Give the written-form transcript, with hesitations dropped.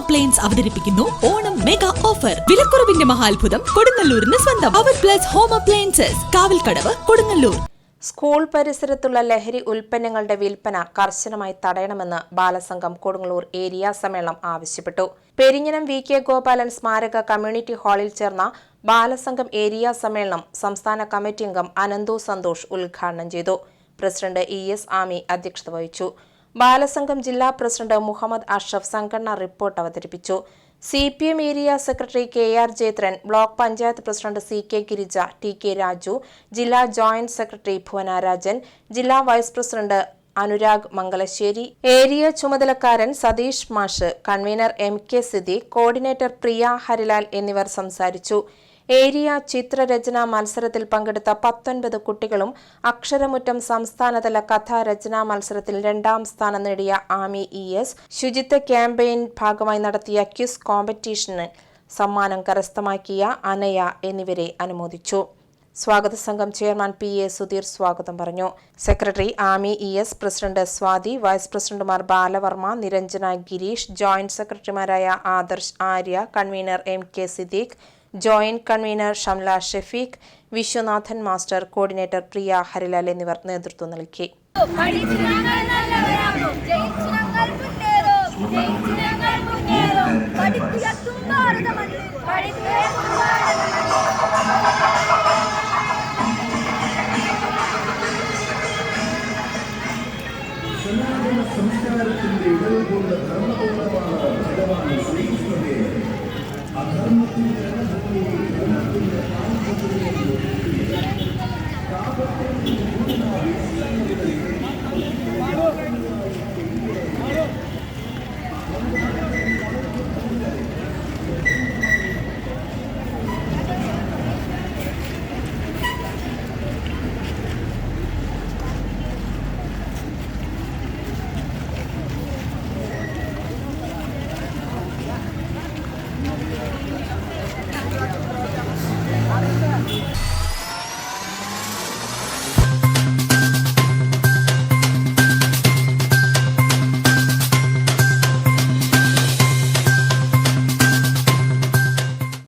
Appliance അവതരിപ്പിക്കുന്നു Onam mega offer. വിലക്കുറവിന്റെ മഹാത്ഭുതം കൊടുങ്ങല്ലൂരിന് സ്വന്തം. Power plus home appliances, Kavalkadavu, Kodungallur. School പരിസരത്തുള്ള ലഹരി ഉൽപ്പന്നങ്ങളുടെ വിൽപ്പന കർശനമായി തടയണമെന്ന് ബാലസംഘം കൊടുങ്ങല്ലൂർ ഏരിയ സമ്മേളനം ആവശ്യപ്പെട്ടു. പെരിഞ്ഞനം VK ഗോപാലൻ സ്മാരക കമ്മ്യൂണിറ്റി ഹാളിൽ ചേർന്ന ബാലസംഘം ഏരിയ സമ്മേളനം സംസ്ഥാന കമ്മിറ്റി അംഗം അനന്തു സന്തോഷ് ഉദ്ഘാടനം ചെയ്തു. പ്രസിഡന്റ് ES ആമി അധ്യക്ഷത വഹിച്ചു. ബാലസംഘം ജില്ലാ പ്രസിഡന്റ് മുഹമ്മദ് അഷ്റഫ് സംഘടനാ റിപ്പോർട്ട് അവതരിപ്പിച്ചു. CPM area secretary KR Jethran, block panchayat president CK Girija, TK Raju, ജില്ലാ ജോയിന്റ് സെക്രട്ടറി ഭുവന രാജൻ, ജില്ലാ vice president Anurag Mangalassery, area ചുമതലക്കാരൻ സതീഷ് മാഷ്, convener MK Siddique, coordinator Priya Harilal എന്നിവർ സംസാരിച്ചു. ഏരിയ ചിത്രരചനാ മത്സരത്തിൽ പങ്കെടുത്ത 19 കുട്ടികളും അക്ഷരമുറ്റം സംസ്ഥാനതല കഥാരചനാ മത്സരത്തിൽ 2ാം സ്ഥാനം നേടിയ ആമി ES, ശുചിത്വ ക്യാമ്പയിൻ ഭാഗമായി നടത്തിയ ക്വിസ് കോമ്പറ്റീഷന് സമ്മാനം കരസ്ഥമാക്കിയ അനയ എന്നിവരെ അനുമോദിച്ചു. സ്വാഗത സംഘം ചെയർമാൻ PA സുധീർ സ്വാഗതം പറഞ്ഞു. Secretary Ami ES, president Swathi, vice പ്രസിഡന്റുമാർ ബാലവർമ്മ, നിരഞ്ജന, ഗിരീഷ്, ജോയിന്റ് സെക്രട്ടറിമാരായ Adarsh, Arya, convener MK Siddique, joint convener Shamla Shefeeq, Viswanathan master, coordinator Priya Harilal എന്നിവർ നേതൃത്വം നൽകി. സംസ്കാരത്തിന്റെ ഇടവുകൊണ്ട് ധർമ്മബോധമാണ് ഭഗവാൻ ശ്രീകൃഷ്ണനെ അധർമ്മത്തിന്റെ